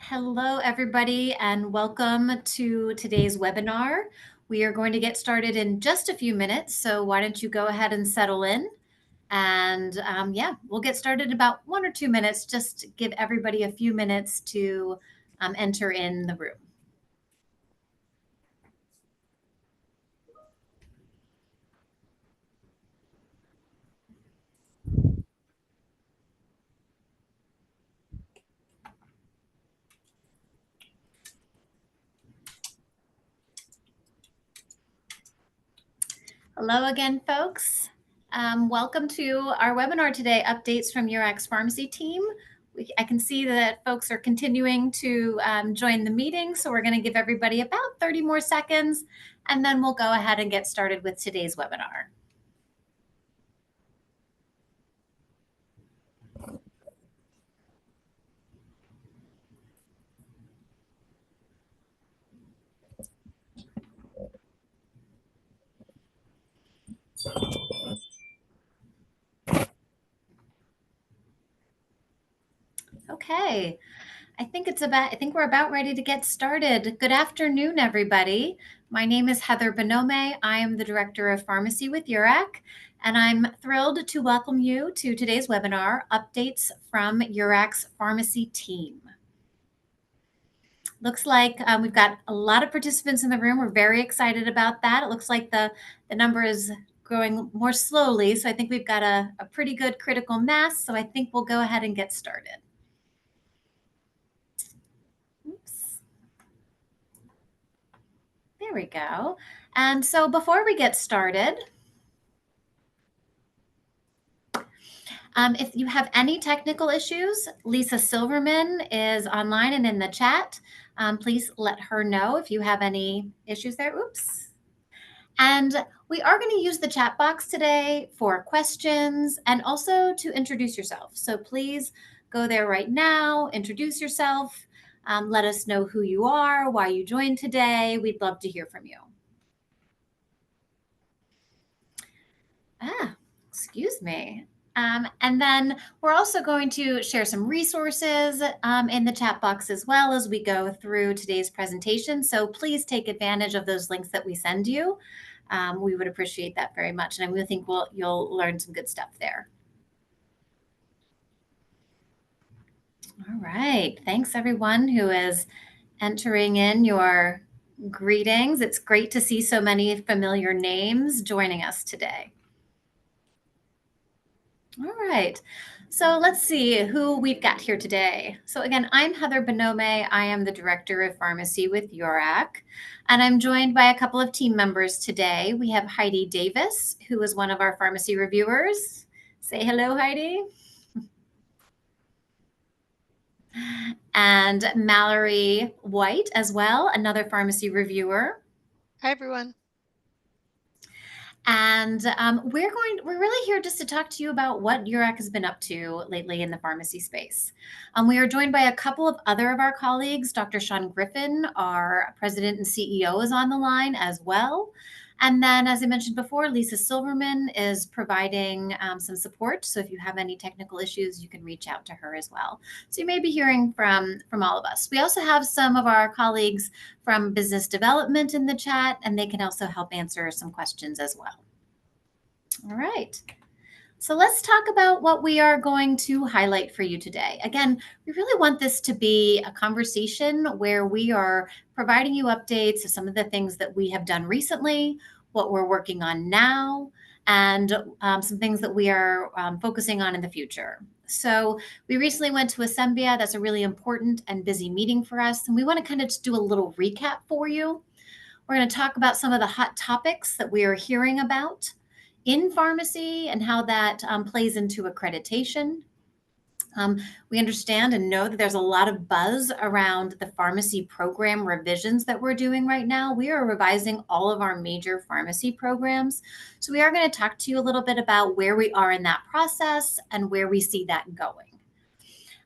Hello, everybody, and welcome to today's webinar. We are going to get started in just a few minutes, so why don't you go ahead and settle in? And yeah, we'll get started in about 1 or 2 minutes, just to give everybody a few minutes to enter in the room. Hello again, folks. Welcome to our webinar today, Updates from URAC's Pharmacy Team. I can see that folks are continuing to join the meeting, so we're going to give everybody about 30 more seconds, and then we'll go ahead and get started with today's webinar. Okay. I think we're about ready to get started. Good afternoon, everybody. My name is Heather Bonome. I am the Director of Pharmacy with URAC, and I'm thrilled to welcome you to today's webinar, Updates from URAC's Pharmacy Team. Looks like we've got a lot of participants in the room. We're very excited about that. It looks like the number is growing more slowly, so I think we've got a pretty good critical mass, so I think we'll go ahead and get started. Oops. There we go. And so before we get started, if you have any technical issues, Lisa Silverman is online and in the chat. Please let her know if you have any issues there. Oops. And we are going to use the chat box today for questions and also to introduce yourself. So please go there right now, introduce yourself, let us know who you are, why you joined today. We'd love to hear from you. Excuse me. And then we're also going to share some resources in the chat box as well as we go through today's presentation. So please take advantage of those links that we send you. We would appreciate that very much. And I really think you'll learn some good stuff there. All right. Thanks, everyone who is entering in your greetings. It's great to see so many familiar names joining us today. All right. So let's see who we've got here today. So again, I'm Heather Bonome. I am the Director of Pharmacy with URAC, and I'm joined by a couple of team members today. We have Heidi Davis, who is one of our pharmacy reviewers. Say hello, Heidi. And Mallory White as well, another pharmacy reviewer. Hi, everyone. And we're really here just to talk to you about what URAC has been up to lately in the pharmacy space. We are joined by a couple of other of our colleagues. Dr. Sean Griffin, our president and CEO, is on the line as well. And then, as I mentioned before, Lisa Silverman is providing some support. So if you have any technical issues, you can reach out to her as well. So you may be hearing from all of us. We also have some of our colleagues from business development in the chat, and they can also help answer some questions as well. All right. So let's talk about what we are going to highlight for you today. Again, we really want this to be a conversation where we are providing you updates of some of the things that we have done recently, what we're working on now, and some things that we are focusing on in the future. So we recently went to Asembia. That's a really important and busy meeting for us. And we want to kind of just do a little recap for you. We're going to talk about some of the hot topics that we are hearing about in pharmacy and how that plays into accreditation. We understand and know that there's a lot of buzz around the pharmacy program revisions that we're doing right now. We are revising all of our major pharmacy programs. So we are going to talk to you a little bit about where we are in that process and where we see that going.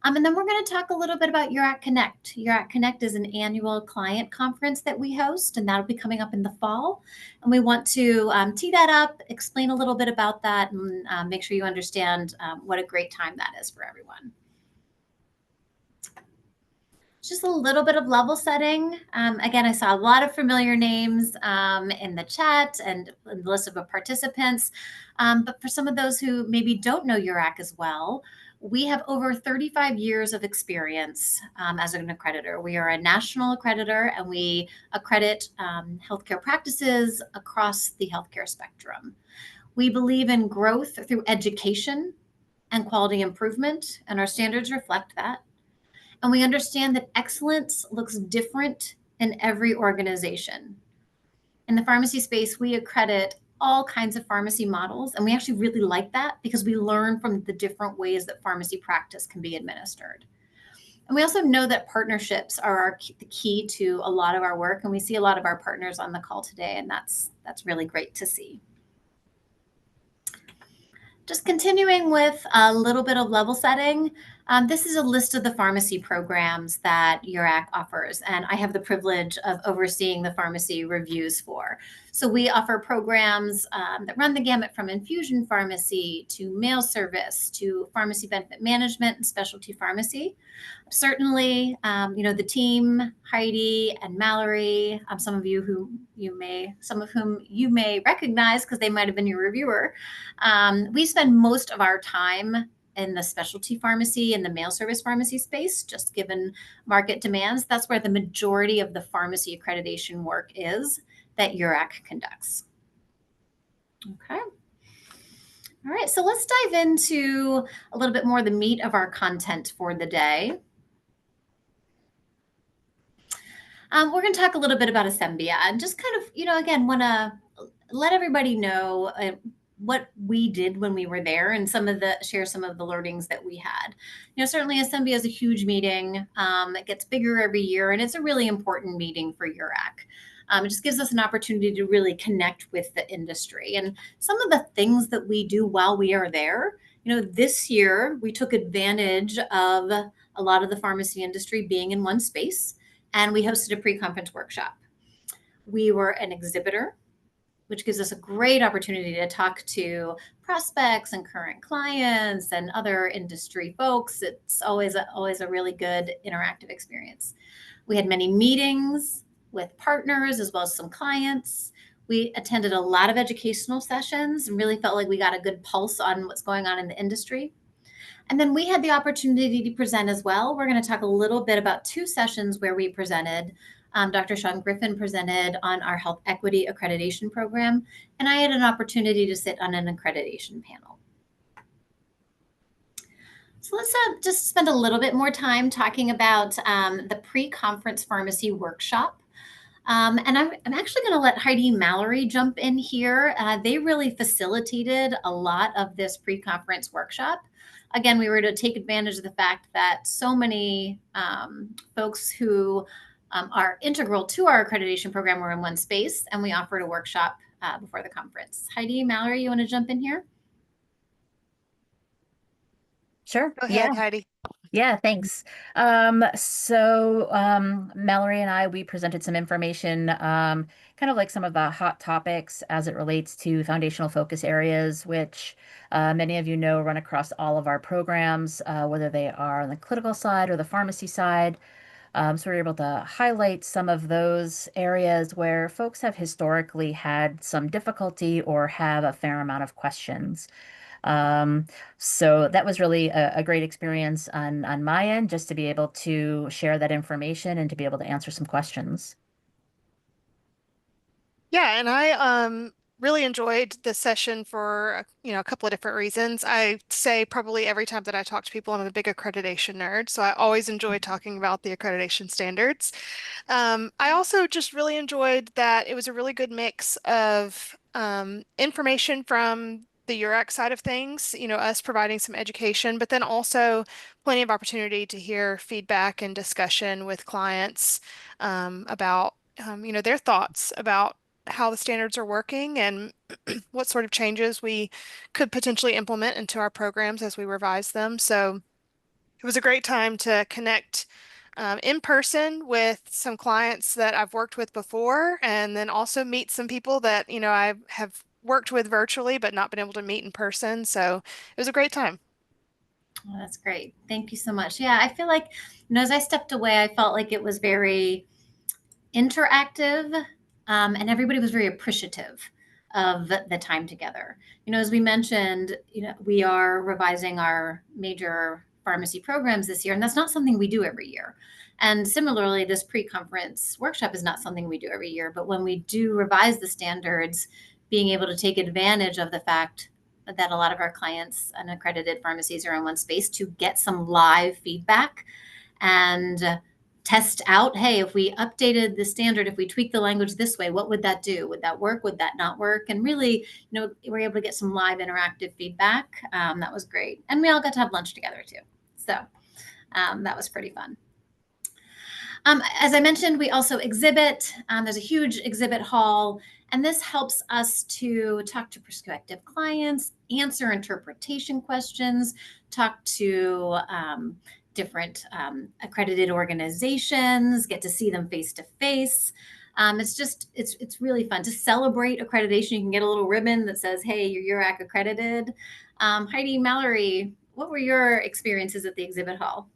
And then we're going to talk a little bit about URAC Connect. URAC Connect is an annual client conference that we host, and that'll be coming up in the fall. And we want to tee that up, explain a little bit about that, and make sure you understand what a great time that is for everyone. Just a little bit of level setting. Again, I saw a lot of familiar names in the chat and in the list of participants. But for some of those who maybe don't know URAC as well, we have over 35 years of experience as an accreditor. We are a national accreditor and we accredit healthcare practices across the healthcare spectrum. We believe in growth through education and quality improvement, and our standards reflect that. And we understand that excellence looks different in every organization. In the pharmacy space, we accredit all kinds of pharmacy models, and we actually really like that because we learn from the different ways that pharmacy practice can be administered. And we also know that partnerships are the key to a lot of our work, and we see a lot of our partners on the call today, and that's really great to see. Just continuing with a little bit of level setting, this is a list of the pharmacy programs that URAC offers, and I have the privilege of overseeing the pharmacy reviews for. So we offer programs that run the gamut from infusion pharmacy to mail service to pharmacy benefit management and specialty pharmacy. Certainly, the team, Heidi and Mallory, some of whom you may recognize because they might have been your reviewer. We spend most of our time in the specialty pharmacy and the mail service pharmacy space, just given market demands. That's where the majority of the pharmacy accreditation work is that URAC conducts. Okay. All right, so let's dive into a little bit more of the meat of our content for the day. We're going to talk a little bit about Asembia and just kind of, again, want to let everybody know what we did when we were there and share some of the learnings that we had. Certainly Asembia is a huge meeting. It gets bigger every year, and it's a really important meeting for URAC. It just gives us an opportunity to really connect with the industry. And some of the things that we do while we are there, this year we took advantage of a lot of the pharmacy industry being in one space, and we hosted a pre-conference workshop. We were an exhibitor, which gives us a great opportunity to talk to prospects and current clients and other industry folks. It's always a really good interactive experience. We had many meetings with partners as well as some clients. We attended a lot of educational sessions and really felt like we got a good pulse on what's going on in the industry. And then we had the opportunity to present as well. We're going to talk a little bit about two sessions where we presented. Dr. Sean Griffin presented on our Health Equity Accreditation Program, and I had an opportunity to sit on an accreditation panel. So let's just spend a little bit more time talking about the pre-conference pharmacy workshop. And I'm actually going to let Heidi and Mallory jump in here. They really facilitated a lot of this pre-conference workshop. Again, we were to take advantage of the fact that so many folks who are integral to our accreditation program were in one space, and we offered a workshop before the conference. Heidi, Mallory, you want to jump in here? Sure. Go ahead, Heidi. Yeah, thanks. Mallory and I, we presented some information, kind of like some of the hot topics as it relates to foundational focus areas, which many of you know run across all of our programs, whether they are on the clinical side or the pharmacy side. So we're able to highlight some of those areas where folks have historically had some difficulty or have a fair amount of questions. So that was really a great experience on my end, just to be able to share that information and to be able to answer some questions. Yeah, and I really enjoyed this session for a couple of different reasons. I say probably every time that I talk to people, I'm a big accreditation nerd, so I always enjoy talking about the accreditation standards. I also just really enjoyed that it was a really good mix of information from the URAC side of things, us providing some education, but then also plenty of opportunity to hear feedback and discussion with clients about their thoughts about how the standards are working and what sort of changes we could potentially implement into our programs as we revise them. So it was a great time to connect in person with some clients that I've worked with before, and then also meet some people that, I have worked with virtually but not been able to meet in person. So it was a great time. Oh, that's great. Thank you so much. Yeah, I feel like, as I stepped away, I felt like it was very interactive, and everybody was very appreciative of the time together. As we mentioned, we are revising our major pharmacy programs this year, and that's not something we do every year. And similarly, this pre-conference workshop is not something we do every year. But when we do revise the standards, being able to take advantage of the fact that a lot of our clients and accredited pharmacies are in one space to get some live feedback and test out, hey, if we updated the standard, if we tweak the language this way, what would that do? Would that work? Would that not work? And really, we're able to get some live interactive feedback. That was great. And we all got to have lunch together too. So that was pretty fun. As I mentioned, we also exhibit. There's a huge exhibit hall, and this helps us to talk to prospective clients, answer interpretation questions, talk to different accredited organizations, get to see them face to face. It's really fun to celebrate accreditation. You can get a little ribbon that says, hey, you're URAC accredited. Heidi, Mallory, what were your experiences at the exhibit hall?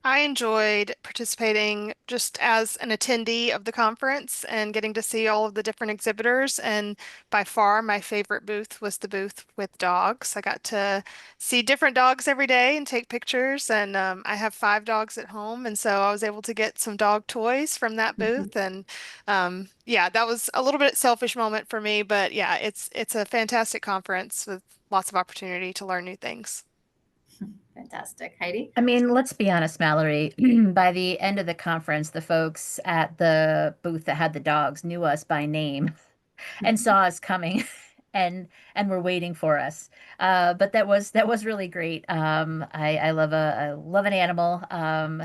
I enjoyed participating just as an attendee of the conference and getting to see all of the different exhibitors. And by far, my favorite booth was the booth with dogs. I got to see different dogs every day and take pictures. And I have 5 dogs at home. And so I was able to get some dog toys from that booth. And yeah, that was a little bit selfish moment for me. But yeah, it's a fantastic conference with lots of opportunity to learn new things. Fantastic. Heidi? I mean, let's be honest, Mallory. By the end of the conference, the folks at the booth that had the dogs knew us by name and saw us coming and were waiting for us. But that was really great. I love an animal.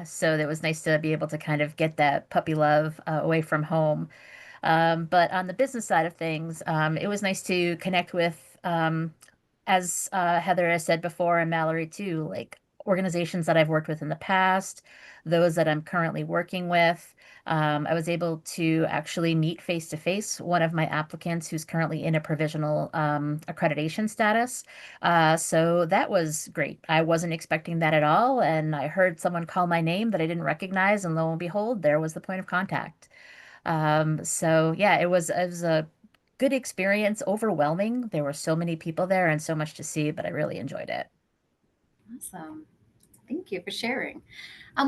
So that was nice to be able to kind of get that puppy love away from home. But on the business side of things, it was nice to connect with, as Heather has said before, and Mallory too, like organizations that I've worked with in the past, those that I'm currently working with. I was able to actually meet face to face one of my applicants who's currently in a provisional accreditation status. So that was great. I wasn't expecting that at all. And I heard someone call my name that I didn't recognize, and lo and behold, there was the point of contact. So yeah, it was a good experience, overwhelming. There were so many people there and so much to see, but I really enjoyed it. Awesome. Thank you for sharing.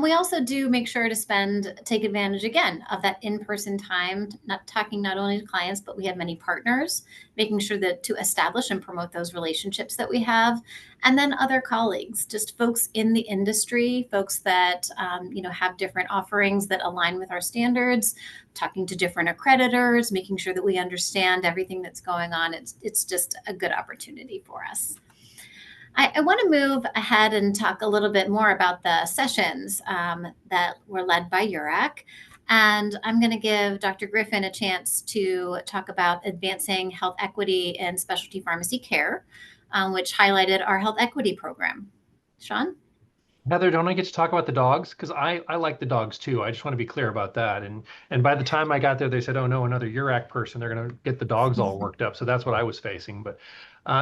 We also do make sure to take advantage again of that in-person time, not talking not only to clients, but we have many partners, making sure that to establish and promote those relationships that we have, and then other colleagues, just folks in the industry, folks that have different offerings that align with our standards, talking to different accreditors, making sure that we understand everything that's going on. It's just a good opportunity for us. I want to move ahead and talk a little bit more about the sessions that were led by URAC. And I'm going to give Dr. Griffin a chance to talk about advancing health equity and specialty pharmacy care, which highlighted our health equity program. Sean? Heather, don't I get to talk about the dogs? Because I like the dogs too. I just want to be clear about that. And by the time I got there, they said, "Oh no, another URAC person. They're going to get the dogs all worked up." So that's what I was facing. But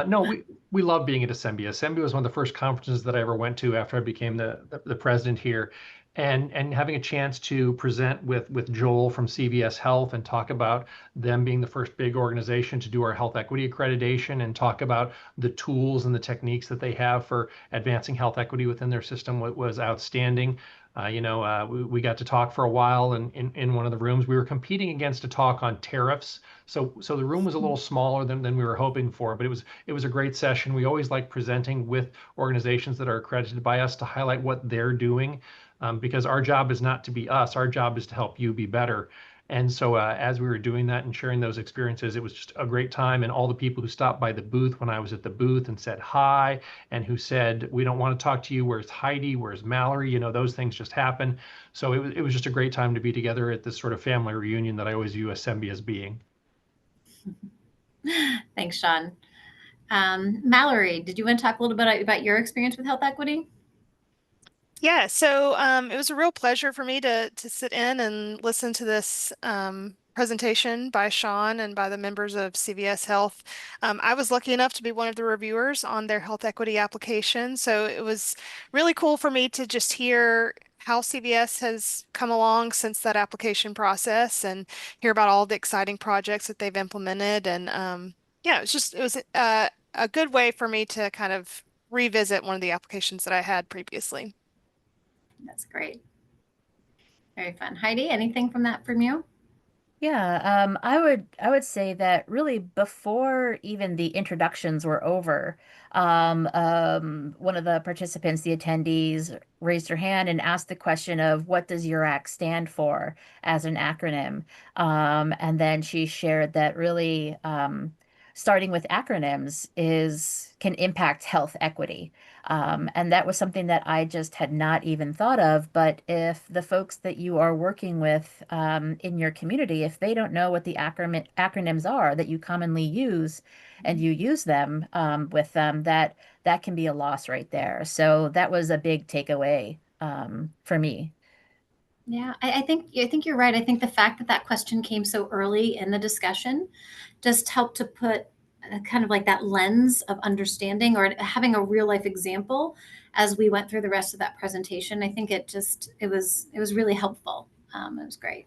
no, we love being at Asembia. Asembia was one of the first conferences that I ever went to after I became the president here, and having a chance to present with Joel from CVS Health and talk about them being the first big organization to do our health equity accreditation and talk about the tools and the techniques that they have for advancing health equity within their system was outstanding. We got to talk for a while in one of the rooms. We were competing against a talk on tariffs. So the room was a little smaller than we were hoping for, but it was a great session. We always like presenting with organizations that are accredited by us to highlight what they're doing, because our job is not to be us. Our job is to help you be better. And so as we were doing that and sharing those experiences, it was just a great time. And all the people who stopped by the booth when I was at the booth and said hi, and who said, "We don't want to talk to you. Where's Heidi? Where's Mallory?" Those things just happen. So it was just a great time to be together at this sort of family reunion that I always view Asembia as being. Thanks, Sean. Mallory, did you want to talk a little bit about your experience with health equity? Yeah, so it was a real pleasure for me to sit in and listen to this presentation by Sean and by the members of CVS Health. I was lucky enough to be one of the reviewers on their health equity application. So it was really cool for me to just hear how CVS has come along since that application process and hear about all the exciting projects that they've implemented. And yeah, it was a good way for me to kind of revisit one of the applications that I had previously. That's great. Very fun. Heidi, anything from that from you? Yeah, I would say that really before even the introductions were over, one of the participants, the attendees, raised her hand and asked the question of what does URAC stand for as an acronym? And then she shared that really starting with acronyms is can impact health equity. And that was something that I just had not even thought of. But if the folks that you are working with in your community, if they don't know what the acronyms are that you commonly use and you use them with them, that can be a loss right there. So that was a big takeaway for me. Yeah, I think you're right. I think the fact that that question came so early in the discussion just helped to put kind of like that lens of understanding or having a real life example as we went through the rest of that presentation. I think it was really helpful. It was great.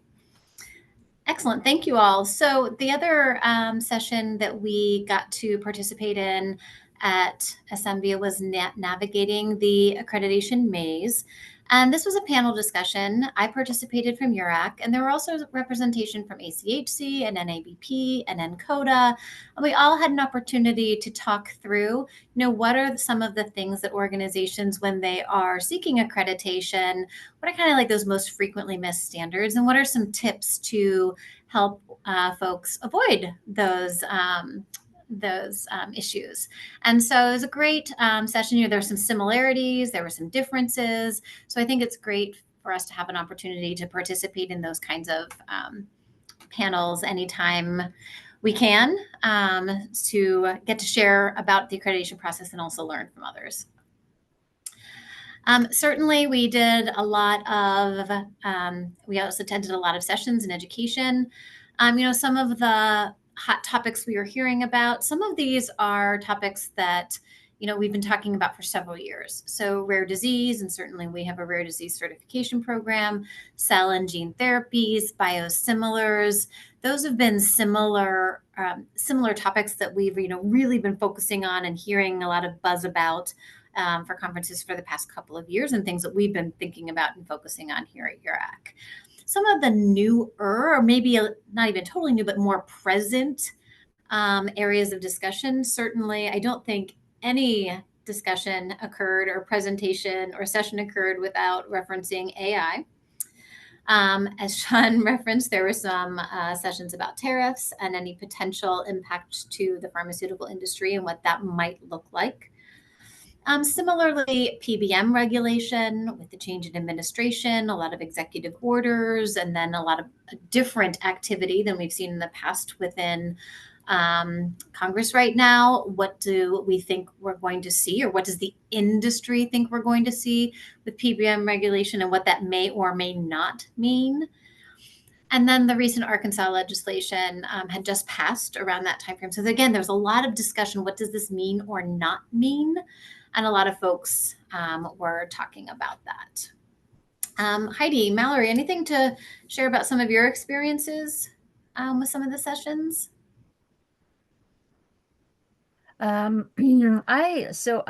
Excellent. Thank you all. So the other session that we got to participate in at Asembia was navigating the accreditation maze. And this was a panel discussion. I participated from URAC, and there were also representation from ACHC and NABP and NCODA. And we all had an opportunity to talk through, what are some of the things that organizations, when they are seeking accreditation, what are kind of like those most frequently missed standards, and what are some tips to help folks avoid those issues. And so it was a great session. There were some similarities, there were some differences. So I think it's great for us to have an opportunity to participate in those kinds of panels anytime we can, to get to share about the accreditation process and also learn from others. Certainly, we did a lot of, we also attended a lot of sessions in education. Some of the hot topics we were hearing about, some of these are topics that, we've been talking about for several years. So rare disease, and certainly we have a rare disease certification program, cell and gene therapies, biosimilars. Those have been similar topics that we've, really been focusing on and hearing a lot of buzz about for conferences for the past couple of years, and things that we've been thinking about and focusing on here at URAC. Some of the newer, or maybe not even totally new, but more present areas of discussion. Certainly, I don't think any discussion occurred or presentation or session occurred without referencing AI. As Sean referenced, there were some sessions about tariffs and any potential impact to the pharmaceutical industry and what that might look like. Similarly, PBM regulation with the change in administration, a lot of executive orders, and then a lot of different activity than we've seen in the past within Congress right now. What do we think we're going to see, or what does the industry think we're going to see with PBM regulation, and what that may or may not mean? And then the recent Arkansas legislation had just passed around that timeframe. So again, there's a lot of discussion. What does this mean or not mean? And a lot of folks were talking about that. Heidi, Mallory, anything to share about some of your experiences with some of the sessions? I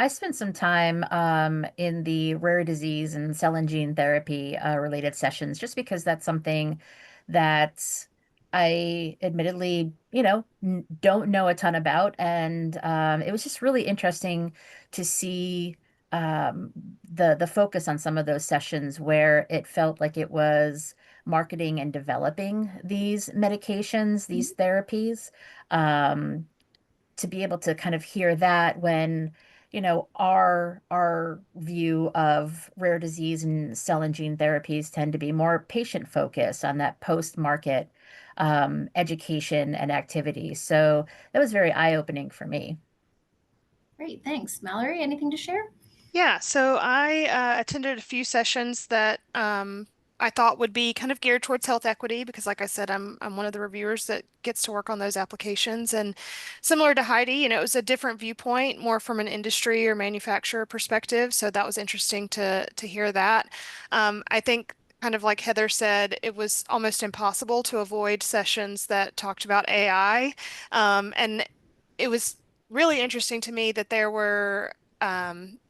spent some time in the rare disease and cell and gene therapy related sessions, just because that's something that I admittedly, don't know a ton about, and it was just really interesting to see the focus on some of those sessions where it felt like it was marketing and developing these medications, these therapies. To be able to kind of hear that when, our view of rare disease and cell and gene therapies tend to be more patient focused on that post-market education and activity. So that was very eye-opening for me. Great, thanks. Mallory, anything to share? Yeah, so I attended a few sessions that I thought would be kind of geared towards health equity because, like I said, I'm one of the reviewers that gets to work on those applications. And similar to Heidi, it was a different viewpoint, more from an industry or manufacturer perspective. So that was interesting to hear that. I think, kind of like Heather said, it was almost impossible to avoid sessions that talked about AI. And it was really interesting to me that there were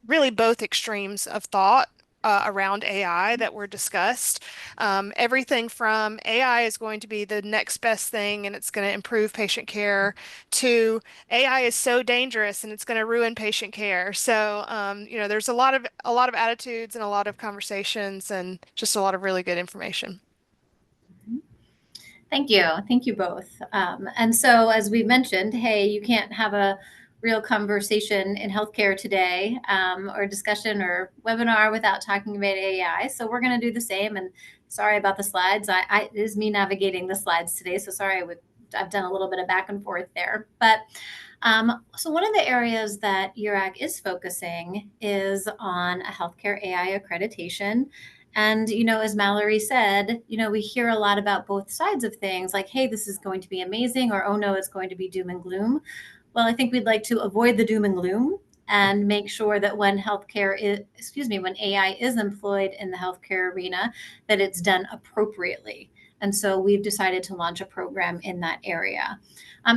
really both extremes of thought around AI that were discussed. Everything from AI is going to be the next best thing and it's going to improve patient care to AI is so dangerous and it's going to ruin patient care. So, there's a lot of attitudes and a lot of conversations and just a lot of really good information. Thank you. Thank you both. And so, as we mentioned, hey, you can't have a real conversation in healthcare today, or discussion or webinar without talking about AI. So we're going to do the same. And sorry about the slides. It is me navigating the slides today. So sorry, I've done a little bit of back and forth there. But so one of the areas that URAC is focusing is on a healthcare AI accreditation. And, as Mallory said, we hear a lot about both sides of things like, hey, this is going to be amazing, or, oh no, it's going to be doom and gloom. Well, I think we'd like to avoid the doom and gloom and make sure that when when AI is employed in the healthcare arena, that it's done appropriately. And so we've decided to launch a program in that area.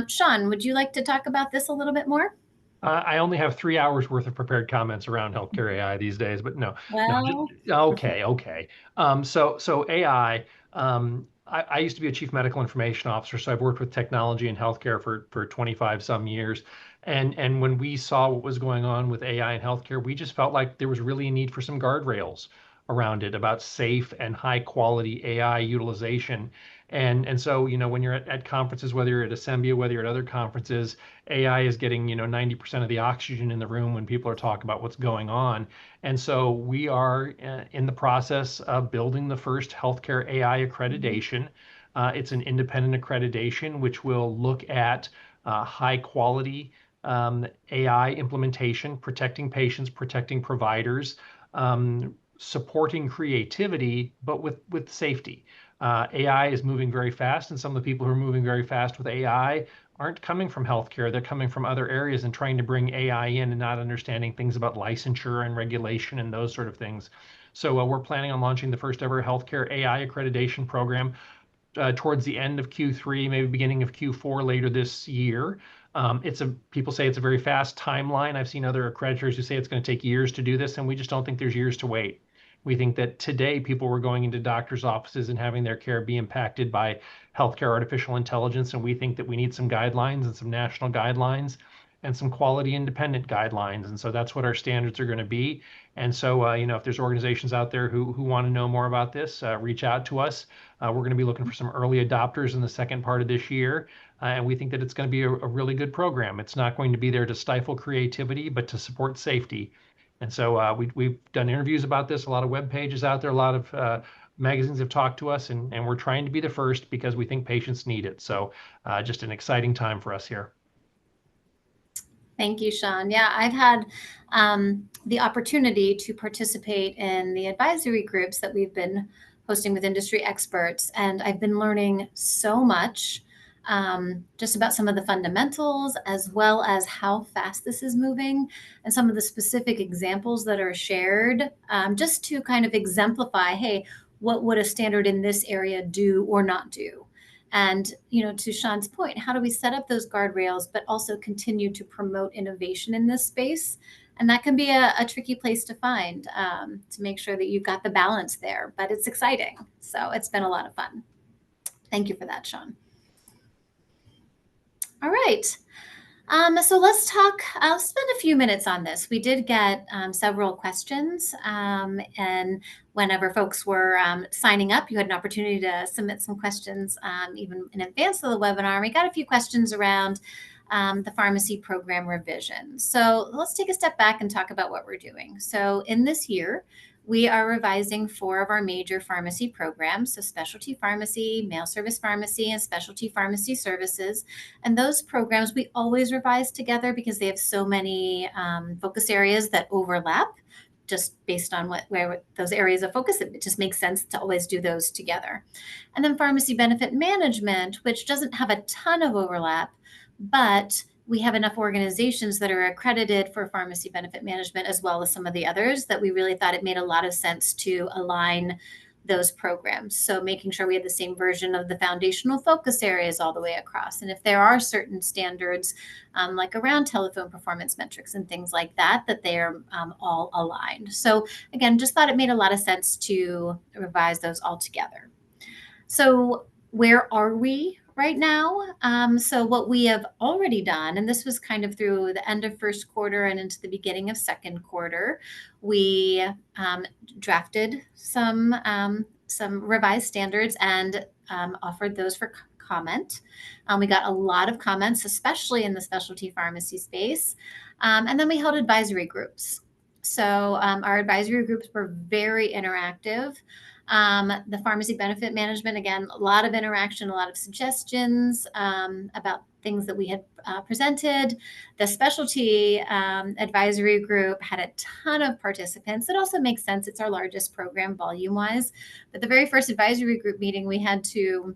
Sean, would you like to talk about this a little bit more? I only have 3 hours worth of prepared comments around healthcare AI these days, but no. Well, Okay. So AI, I used to be a chief medical information officer, so I've worked with technology and healthcare for 25 some years. And when we saw what was going on with AI in healthcare, we just felt like there was really a need for some guardrails around it about safe and high quality AI utilization. And so, when you're at conferences, whether you're at Asembia, whether you're at other conferences, AI is getting, 90% of the oxygen in the room when people are talking about what's going on. And so we are in the process of building the first healthcare AI accreditation. It's an independent accreditation, which will look at high quality AI implementation, protecting patients, protecting providers, supporting creativity, but with safety. AI is moving very fast, and some of the people who are moving very fast with AI aren't coming from healthcare. They're coming from other areas and trying to bring AI in and not understanding things about licensure and regulation and those sort of things. So we're planning on launching the first ever healthcare AI accreditation program towards the end of Q3, maybe beginning of Q4 later this year. People say it's a very fast timeline. I've seen other accreditors who say it's going to take years to do this, and we just don't think there's years to wait. We think that today people were going into doctors' offices and having their care be impacted by healthcare artificial intelligence, and we think that we need some guidelines and some national guidelines and some quality independent guidelines. And so that's what our standards are going to be. And so, if there's organizations out there who want to know more about this, reach out to us. We're going to be looking for some early adopters in the second part of this year. And we think that it's going to be a really good program. It's not going to be there to stifle creativity, but to support safety. And so we've done interviews about this, a lot of web pages out there, a lot of magazines have talked to us, and we're trying to be the first because we think patients need it. So just an exciting time for us here. Thank you, Sean. Yeah, I've had the opportunity to participate in the advisory groups that we've been hosting with industry experts, and I've been learning so much just about some of the fundamentals, as well as how fast this is moving, and some of the specific examples that are shared, just to kind of exemplify, hey, what would a standard in this area do or not do? And, to Sean's point, how do we set up those guardrails, but also continue to promote innovation in this space? And that can be a tricky place to find, to make sure that you've got the balance there, but it's exciting. So it's been a lot of fun. Thank you for that, Sean. All right. So let's talk, I'll spend a few minutes on this. We did get several questions, and whenever folks were signing up, you had an opportunity to submit some questions even in advance of the webinar. We got a few questions around the pharmacy program revision. So let's take a step back and talk about what we're doing. So in this year, we are revising 4 of our major pharmacy programs, so specialty pharmacy, mail service pharmacy, and specialty pharmacy services. And those programs we always revise together because they have so many focus areas that overlap. just based on where those areas of focus, it just makes sense to always do those together. And then pharmacy benefit management, which doesn't have a ton of overlap, but we have enough organizations that are accredited for pharmacy benefit management as well as some of the others that we really thought it made a lot of sense to align those programs. So making sure we have the same version of the foundational focus areas all the way across. And if there are certain standards like around telephone performance metrics and things like that, that they are all aligned. So again, just thought it made a lot of sense to revise those all together. So where are we right now? So what we have already done, and this was kind of through the end of first quarter and into the beginning of second quarter, we drafted some revised standards and offered those for comment. We got a lot of comments, especially in the specialty pharmacy space. And then we held advisory groups. So our advisory groups were very interactive. The pharmacy benefit management, again, a lot of interaction, a lot of suggestions about things that we had presented. The specialty advisory group had a ton of participants. It also makes sense. It's our largest program volume-wise. But the very first advisory group meeting, we had to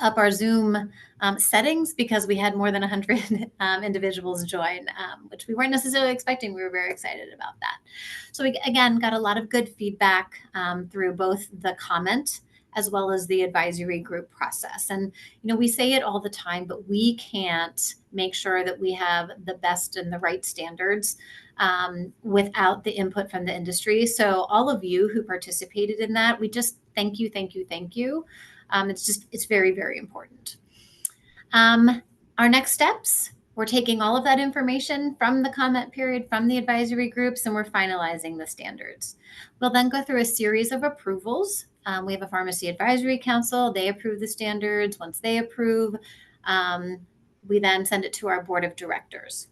up our Zoom settings because we had more than 100 individuals join, which we weren't necessarily expecting. We were very excited about that. So we, again, got a lot of good feedback through both the comment as well as the advisory group process. And, we say it all the time, but we can't make sure that we have the best and the right standards without the input from the industry. So all of you who participated in that, we just thank you, thank you, thank you. It's very, very important. Our next steps, we're taking all of that information from the comment period, from the advisory groups, and we're finalizing the standards. We'll then go through a series of approvals. We have a pharmacy advisory council. They approve the standards. Once they approve, we then send it to our board of directors.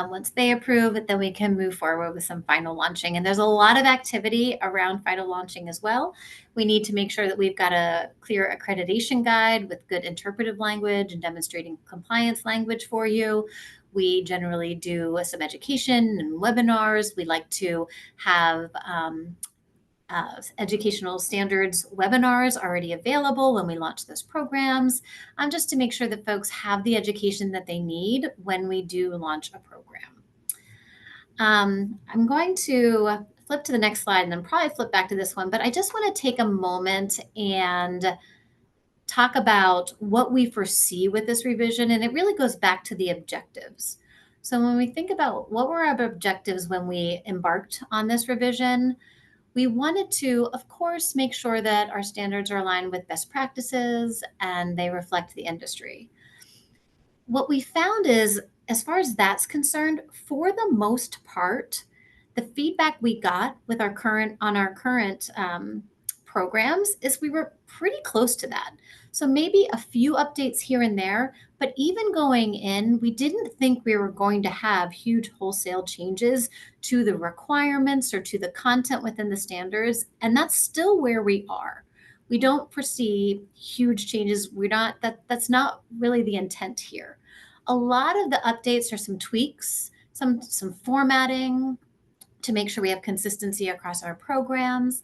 Once they approve it, then we can move forward with some final launching. And there's a lot of activity around final launching as well. We need to make sure that we've got a clear accreditation guide with good interpretive language and demonstrating compliance language for you. We generally do some education and webinars. We like to have educational standards webinars already available when we launch those programs, just to make sure that folks have the education that they need when we do launch a program. I'm going to flip to the next slide and then probably flip back to this one, but I just want to take a moment and talk about what we foresee with this revision, and it really goes back to the objectives. So when we think about what were our objectives when we embarked on this revision, we wanted to, of course, make sure that our standards are aligned with best practices and they reflect the industry. What we found is, as far as that's concerned, for the most part, the feedback we got with our current programs is we were pretty close to that. So maybe a few updates here and there, but even going in, we didn't think we were going to have huge wholesale changes to the requirements or to the content within the standards. And that's still where we are. We don't foresee huge changes. That's not really the intent here. A lot of the updates are some tweaks, some formatting, to make sure we have consistency across our programs,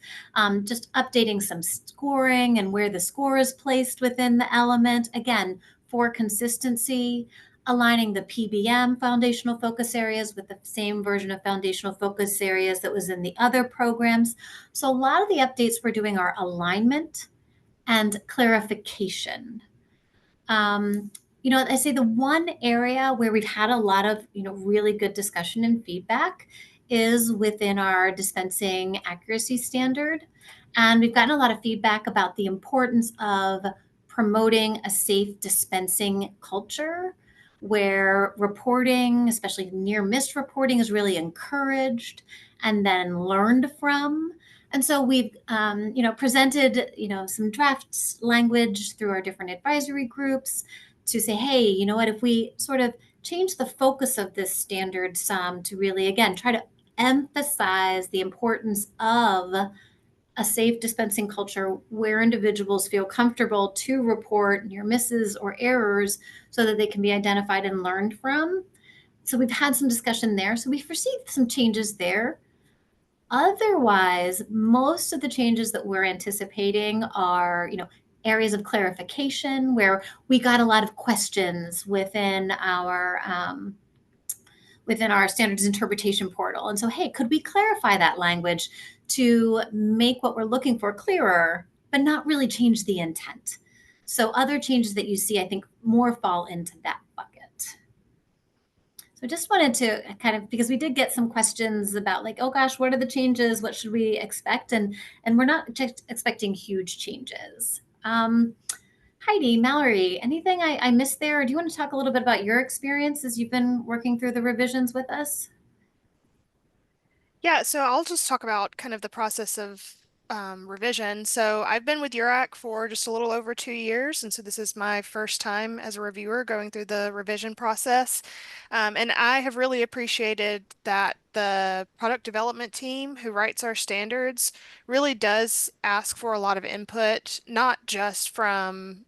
just updating some scoring and where the score is placed within the element, again, for consistency, aligning the PBM foundational focus areas with the same version of foundational focus areas that was in the other programs. So a lot of the updates we're doing are alignment and clarification. I say the one area where we've had a lot of, really good discussion and feedback is within our dispensing accuracy standard. And we've gotten a lot of feedback about the importance of promoting a safe dispensing culture where reporting, especially near miss reporting, is really encouraged and then learned from. And so we've, presented, some draft language through our different advisory groups to say, hey, you know what, if we sort of change the focus of this standard some to really, again, try to emphasize the importance of a safe dispensing culture where individuals feel comfortable to report near misses or errors so that they can be identified and learned from. So we've had some discussion there. So we foresee some changes there. Otherwise, most of the changes that we're anticipating are, areas of clarification where we got a lot of questions within our standards interpretation portal. And so, hey, could we clarify that language to make what we're looking for clearer, but not really change the intent? So other changes that you see, I think, more fall into that bucket. So just wanted to kind of, because we did get some questions about like, oh gosh, what are the changes? What should we expect? And we're not just expecting huge changes. Heidi, Mallory, anything I missed there? Or do you want to talk a little bit about your experience as you've been working through the revisions with us? Yeah, so I'll just talk about kind of the process of revision. So I've been with URAC for just a little over 2 years, and so this is my first time as a reviewer going through the revision process. And I have really appreciated that the product development team who writes our standards really does ask for a lot of input, not just from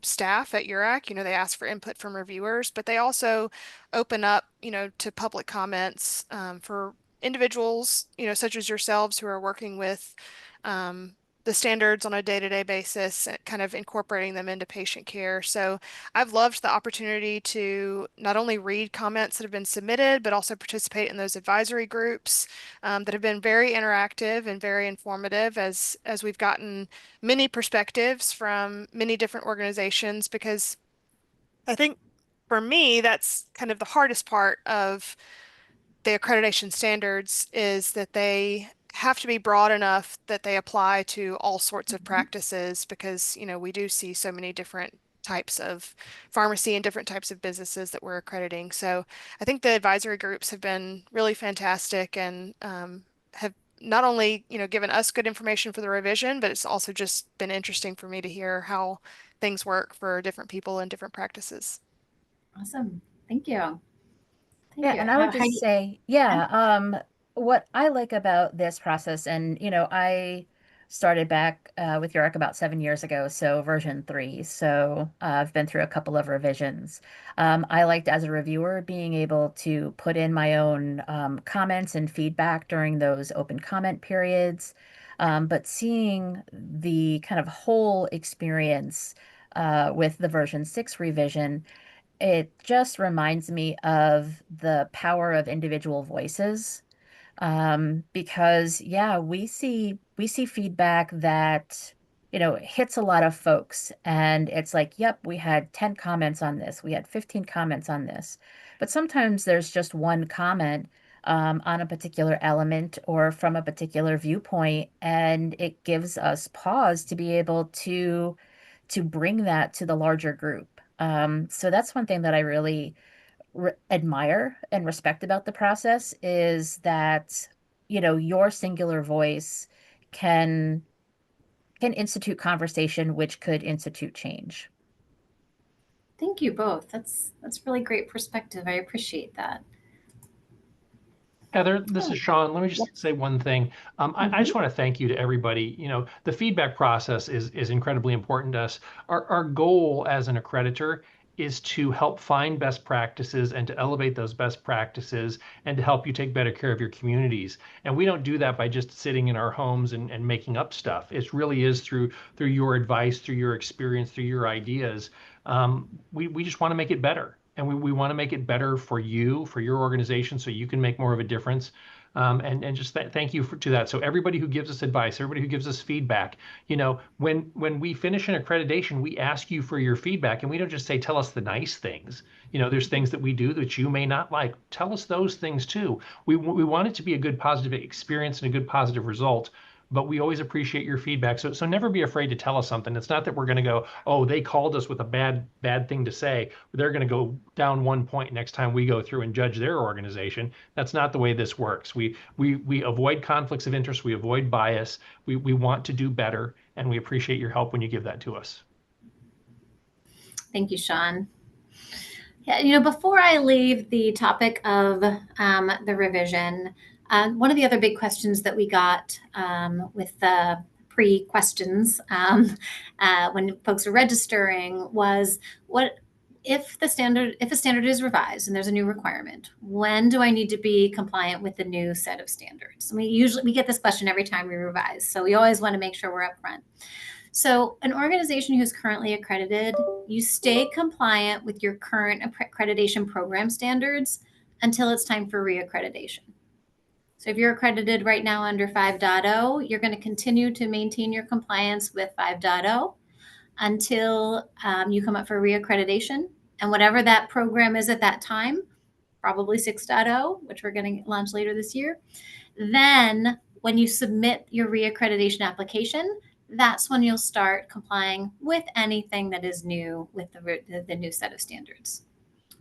staff at URAC. They ask for input from reviewers, but they also open up, to public comments for individuals, such as yourselves who are working with the standards on a day-to-day basis and kind of incorporating them into patient care. So I've loved the opportunity to not only read comments that have been submitted, but also participate in those advisory groups that have been very interactive and very informative as we've gotten many perspectives from many different organizations, because I think for me, that's kind of the hardest part of the accreditation standards, is that they have to be broad enough that they apply to all sorts of practices, because we do see so many different types of pharmacy and different types of businesses that we're accrediting. So I think the advisory groups have been really fantastic, and have not only given us good information for the revision, but it's also just been interesting for me to hear how things work for different people and different practices. Awesome. Thank you. Thank Yeah, you. and I would just Heidi? say, what I like about this process, and I started back with URAC about 7 years ago, so version 3. So I've been through a couple of revisions. I liked, as a reviewer, being able to put in my own comments and feedback during those open comment periods. But seeing the kind of whole experience with the version 6 revision, it just reminds me of the power of individual voices. Because yeah, we see feedback that hits a lot of folks, and it's like, yep, we had 10 comments on this, we had 15 comments on this, but sometimes there's just one comment on a particular element or from a particular viewpoint, and it gives us pause to be able to bring that to the larger group. So that's one thing that I really admire and respect about the process, is that your singular voice can institute conversation, which could institute change. Thank you both. That's really great perspective. I appreciate that. Heather, this Oh, is Sean. Let me yep. just say one thing. I just want to thank you to everybody. The feedback process is incredibly important to us. Our goal as an accreditor is to help find best practices and to elevate those best practices and to help you take better care of your communities. And we don't do that by just sitting in our homes and making up stuff. It really is through your advice, through your experience, through your ideas. We just want to make it better. And we want to make it better for you, for your organization, so you can make more of a difference. And just thank you to that. So everybody who gives us advice, everybody who gives us feedback, when we finish an accreditation, we ask you for your feedback, and we don't just say, tell us the nice things. There's things that we do that you may not like. Tell us those things too. We want it to be a good positive experience and a good positive result. But we always appreciate your feedback. So never be afraid to tell us something. It's not that we're going to go, oh, they called us with a bad thing to say. They're going to go down 1 point next time we go through and judge their organization. That's not the way this works. We avoid conflicts of interest. We avoid bias. We want to do better, and we appreciate your help when you give that to us. Thank you, Sean. Yeah, before I leave the topic of the revision, one of the other big questions that we got with the pre-questions when folks were registering was, what if a standard is revised and there's a new requirement, when do I need to be compliant with the new set of standards? We get this question every time we revise, so we always want to make sure we're upfront. So an organization who's currently accredited, you stay compliant with your current accreditation program standards until it's time for reaccreditation. So if you're accredited right now under 5.0, you're going to continue to maintain your compliance with 5.0 until you come up for reaccreditation. And whatever that program is at that time, probably 6.0, which we're going to launch later this year. Then when you submit your reaccreditation application, that's when you'll start complying with anything that is new with the new set of standards.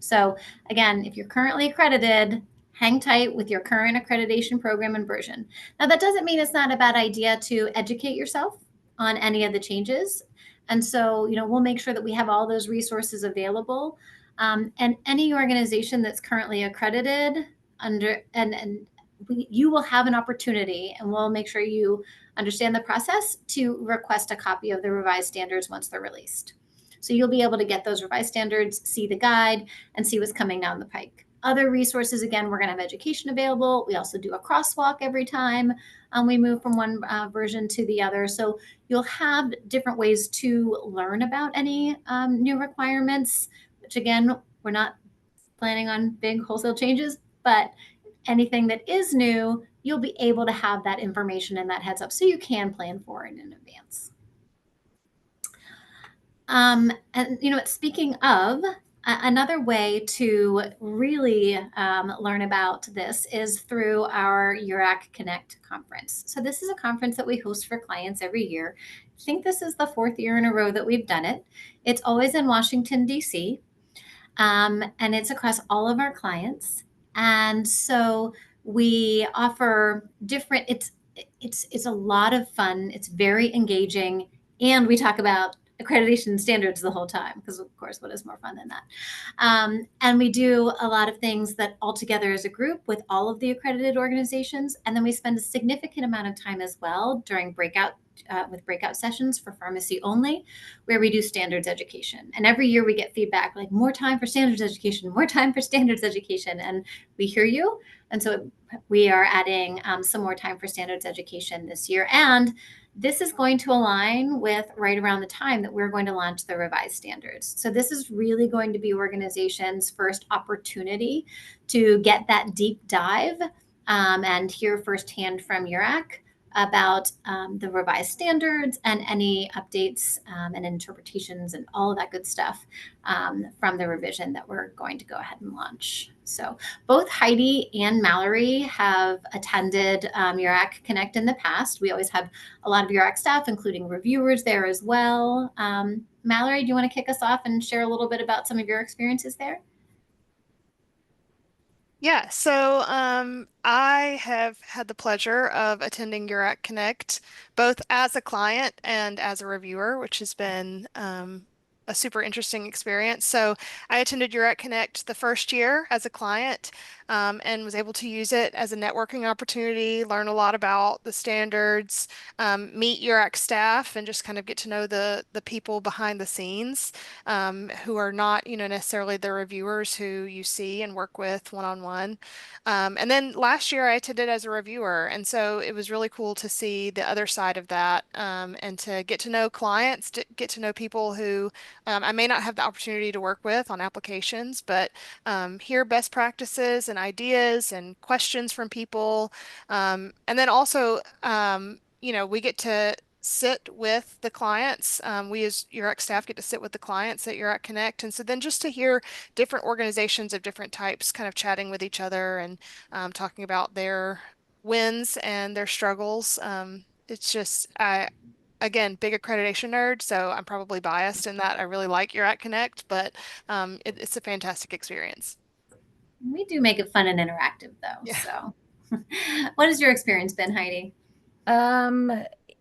So again, if you're currently accredited, hang tight with your current accreditation program and version. Now, that doesn't mean it's not a bad idea to educate yourself on any of the changes. And so, we'll make sure that we have all those resources available. And any organization that's currently accredited you will have an opportunity, and we'll make sure you understand the process to request a copy of the revised standards once they're released. So you'll be able to get those revised standards, see the guide, and see what's coming down the pike. Other resources, again, we're going to have education available. We also do a crosswalk every time we move from one version to the other. So you'll have different ways to learn about any new requirements, which again, we're not planning on big wholesale changes, but anything that is new, you'll be able to have that information and that heads up so you can plan for it in advance. And speaking of, another way to really learn about this is through our URAC Connect conference. So this is a conference that we host for clients every year. I think this is the 4th year in a row that we've done it. It's always in Washington, D.C., and it's across all of our clients. And so we offer different, it's a lot of fun. It's very engaging. And we talk about accreditation standards the whole time, because of course, what is more fun than that? And we do a lot of things that all together as a group with all of the accredited organizations. And then we spend a significant amount of time as well during breakout sessions for pharmacy only, where we do standards education. And every year we get feedback like more time for standards education, more time for standards education. And we hear you. And so we are adding some more time for standards education this year. And this is going to align with right around the time that we're going to launch the revised standards. So this is really going to be organizations' first opportunity to get that deep dive and hear firsthand from URAC about the revised standards and any updates and interpretations and all of that good stuff from the revision that we're going to go ahead and launch. So both Heidi and Mallory have attended URAC Connect in the past. We always have a lot of URAC staff, including reviewers there as well. Mallory, do you want to kick us off and share a little bit about some of your experiences there? Yeah, so I have had the pleasure of attending URAC Connect both as a client and as a reviewer, which has been a super interesting experience. So I attended URAC Connect the first year as a client and was able to use it as a networking opportunity, learn a lot about the standards, meet URAC staff, and just kind of get to know the people behind the scenes who are not, necessarily the reviewers who you see and work with one-on-one. And then last year I attended as a reviewer, and so it was really cool to see the other side of that and to get to know clients, to get to know people who I may not have the opportunity to work with on applications, but hear best practices and ideas and questions from people. And then also, we get to sit with the clients. We as URAC staff get to sit with the clients at URAC Connect. And so then just to hear different organizations of different types kind of chatting with each other and talking about their wins and their struggles. It's just, again, big accreditation nerd, so I'm probably biased in that I really like URAC Connect, but it's a fantastic experience. We do make it fun and interactive, though. Yeah. So, what has your experience been, Heidi?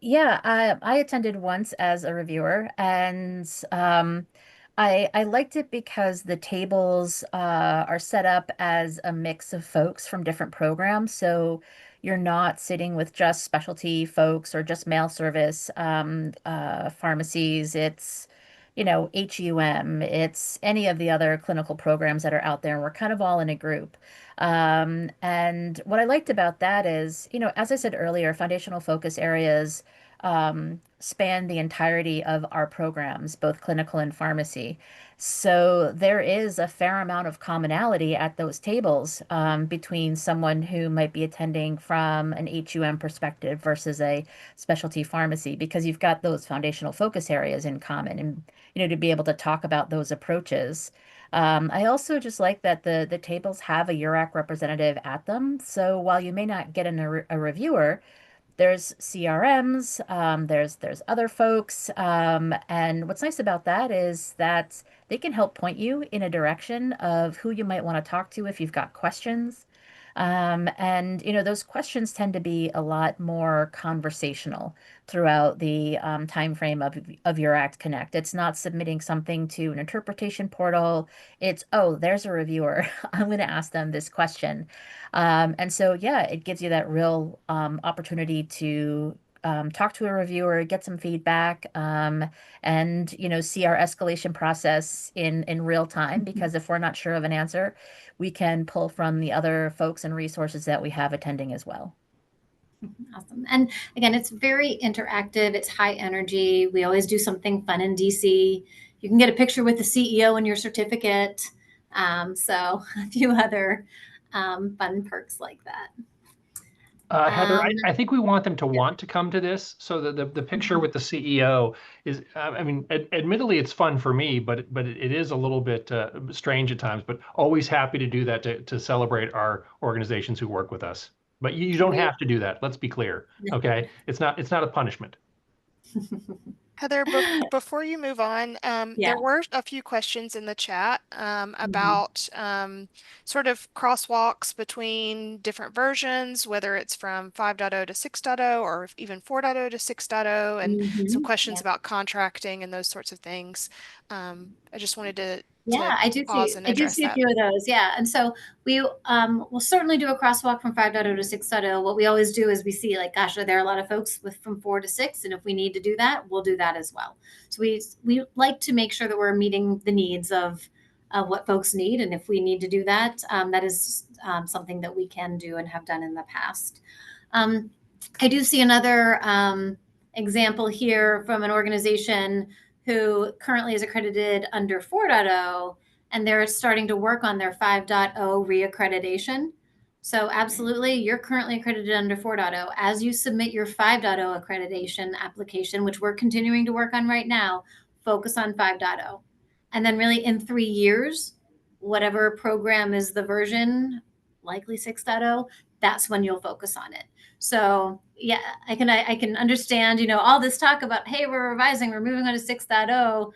Yeah, I attended once as a reviewer, and I liked it because the tables are set up as a mix of folks from different programs. So you're not sitting with just specialty folks or just mail service pharmacies. HUM, it's any of the other clinical programs that are out there, and we're kind of all in a group. And what I liked about that is, as I said earlier, foundational focus areas span the entirety of our programs, both clinical and pharmacy. So there is a fair amount of commonality at those tables between someone who might be attending from an HUM perspective versus a specialty pharmacy, because you've got those foundational focus areas in common, and to be able to talk about those approaches. I also just like that the tables have a URAC representative at them. So while you may not get a reviewer, there's CRMs, there's other folks, and what's nice about that is that they can help point you in a direction of who you might want to talk to if you've got questions. And those questions tend to be a lot more conversational throughout the time frame of your Act Connect. It's not submitting something to an interpretation portal. It's, oh, there's a reviewer. I'm going to ask them this question. And so, yeah, it gives you that real opportunity to talk to a reviewer, get some feedback, and see our escalation process in real time. Because if we're not sure of an answer, we can pull from the other folks and resources that we have attending as well. Awesome. And again, it's very interactive. It's high energy. We always do something fun in DC. You can get a picture with the CEO and your certificate. So a few other fun perks like that. Heather, I think we want them to want to come to this. So the picture with the CEO is, I mean, admittedly, it's fun for me, but it is a little bit strange at times. But always happy to do that to celebrate our organizations who work with us. But you don't have to do that. Let's be clear, okay? It's not a punishment. Heather, before you move on, there were a few questions in the chat about sort of crosswalks between different versions, whether it's from 5.0 to 6.0 or even 4.0 to 6.0, and some questions about contracting and those sorts of things. I just wanted to I do see a few of those. Yeah. And so we will certainly do a crosswalk from 5.0 to 6.0. What we always do is we see like, gosh, are there a lot of folks from 4 to 6? And if we need to do that, we'll do that as well. So we like to make sure that we're meeting the needs of what folks need. And if we need to do that, that is something that we can do and have done in the past. I do see another example here from an organization who currently is accredited under 4.0, and they're starting to work on their 5.0 reaccreditation. So absolutely, you're currently accredited under 4.0. As you submit your 5.0 accreditation application, which we're continuing to work on right now, focus on 5.0. And then really in 3 years, whatever program is the version, likely 6.0, that's when you'll focus on it. So yeah, I can understand, all this talk about, hey, we're revising, we're moving on to 6.0.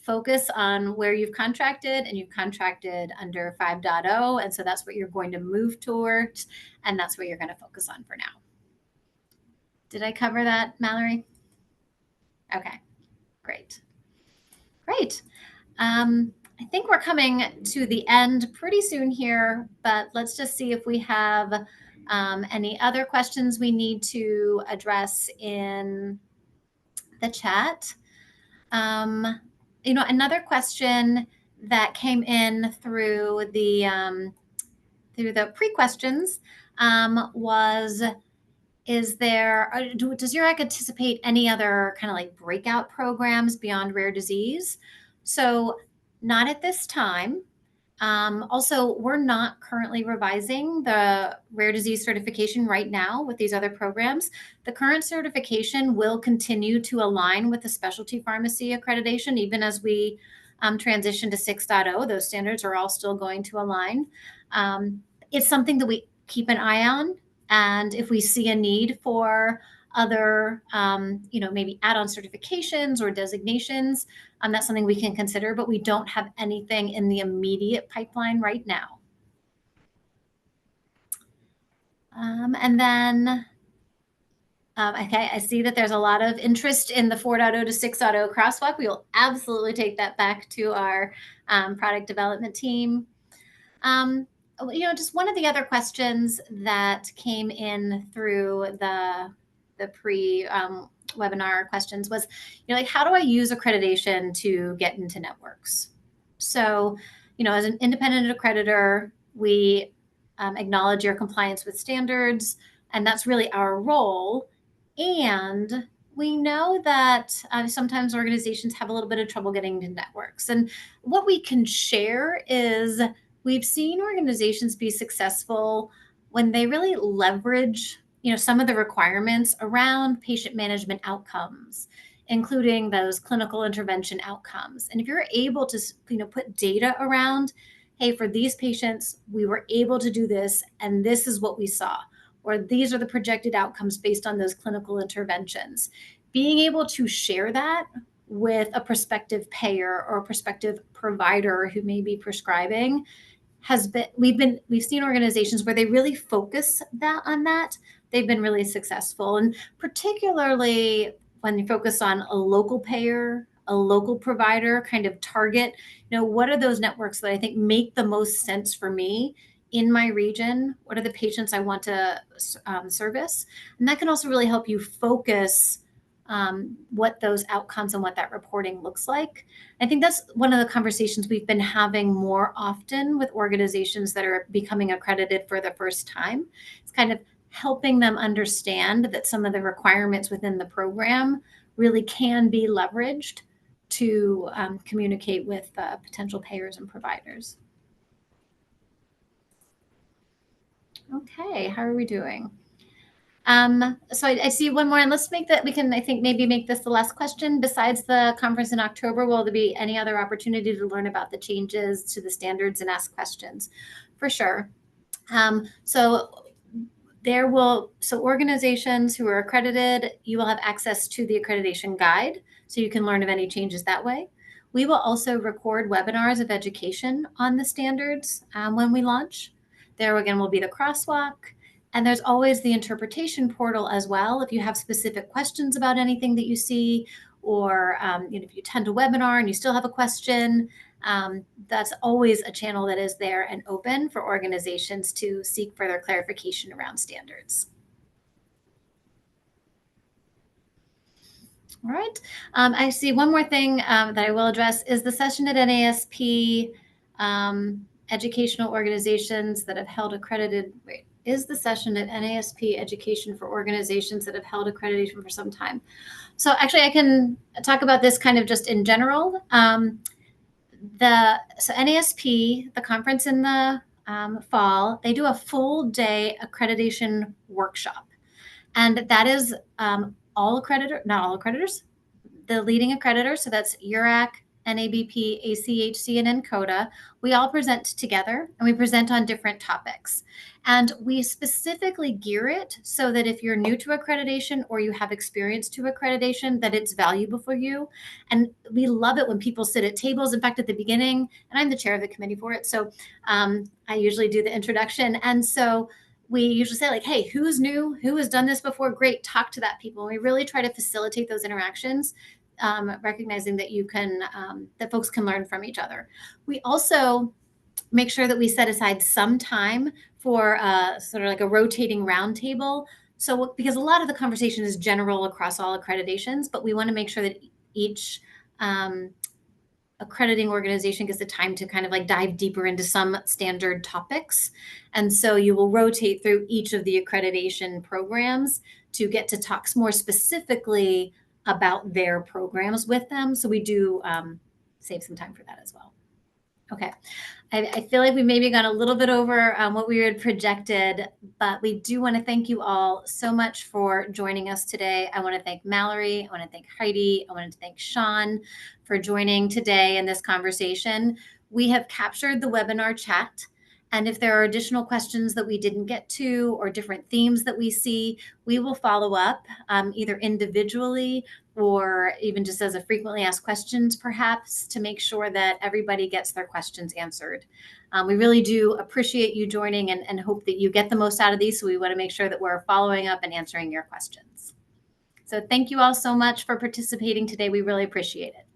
Focus on where you've contracted, and you've contracted under 5.0. And so that's what you're going to move towards. And that's what you're going to focus on for now. Did I cover that, Mallory? Okay, great. I think we're coming to the end pretty soon here, but let's just see if we have any other questions we need to address in the chat. Another question that came in through the pre-questions was, does URAC anticipate any other kind of like breakout programs beyond rare disease? So not at this time. Also, we're not currently revising the rare disease certification right now with these other programs. The current certification will continue to align with the Specialty Pharmacy Accreditation, even as we transition to 6.0. Those standards are all still going to align. It's something that we keep an eye on. And if we see a need for other, maybe add-on certifications or designations, that's something we can consider, but we don't have anything in the immediate pipeline right now. And then, okay, I see that there's a lot of interest in the 4.0 to 6.0 crosswalk. We will absolutely take that back to our product development team. Just one of the other questions that came in through the webinar questions was, like, how do I use accreditation to get into networks? So, as an independent accreditor, we acknowledge your compliance with standards, and that's really our role. And we know that sometimes organizations have a little bit of trouble getting to networks. And what we can share is we've seen organizations be successful when they really leverage, some of the requirements around patient management outcomes, including those clinical intervention outcomes. And if you're able to, put data around, hey, for these patients, we were able to do this, and this is what we saw, or these are the projected outcomes based on those clinical interventions. Being able to share that with a prospective payer or a prospective provider who may be prescribing we've seen organizations where they really focus on that. They've been really successful. And particularly when you focus on a local payer, a local provider, kind of target, what are those networks that I think make the most sense for me in my region? What are the patients I want to service? And that can also really help you focus what those outcomes and what that reporting looks like. I think that's one of the conversations we've been having more often with organizations that are becoming accredited for the first time. It's kind of helping them understand that some of the requirements within the program really can be leveraged to communicate with potential payers and providers. Okay, how are we doing? So I see one more, and let's make that, we can, I think, maybe make this the last question. Besides the conference in October, will there be any other opportunity to learn about the changes to the standards and ask questions? For sure. So organizations who are accredited, you will have access to the accreditation guide, so you can learn of any changes that way. We will also record webinars of education on the standards when we launch. There again will be the crosswalk. And there's always the interpretation portal as well. If you have specific questions about anything that you see, or if you attend a webinar and you still have a question, that's always a channel that is there and open for organizations to seek further clarification around standards. All right. I see one more thing that I will address is the session at NASP, educational organizations that have held accredited, is the session at NASP education for organizations that have held accreditation for some time. So actually I can talk about this kind of just in general. So NASP, the conference in the fall, they do a full day accreditation workshop. And that is not all accreditors, the leading accreditors. So that's URAC, NABP, ACHC, and NCODA. We all present together, and we present on different topics. And we specifically gear it so that if you're new to accreditation or you have experience to accreditation, that it's valuable for you. And we love it when people sit at tables. In fact, at the beginning, and I'm the chair of the committee for it, so I usually do the introduction. And so we usually say, like, hey, who's new? Who has done this before? Great, talk to that people. And we really try to facilitate those interactions, recognizing that that folks can learn from each other. We also make sure that we set aside some time for sort of like a rotating roundtable. So because a lot of the conversation is general across all accreditations, but we want to make sure that each accrediting organization gets the time to kind of like dive deeper into some standard topics. And so you will rotate through each of the accreditation programs to get to talk more specifically about their programs with them. So we do save some time for that as well. Okay. I feel like we maybe gone a little bit over what we had projected, but we do want to thank you all so much for joining us today. I want to thank Mallory. I want to thank Heidi. I want to thank Sean for joining today in this conversation. We have captured the webinar chat. And if there are additional questions that we didn't get to or different themes that we see, we will follow up either individually or even just as a frequently asked questions, perhaps, to make sure that everybody gets their questions answered. We really do appreciate you joining and hope that you get the most out of these. So we want to make sure that we're following up and answering your questions. So thank you all so much for participating today. We really appreciate it.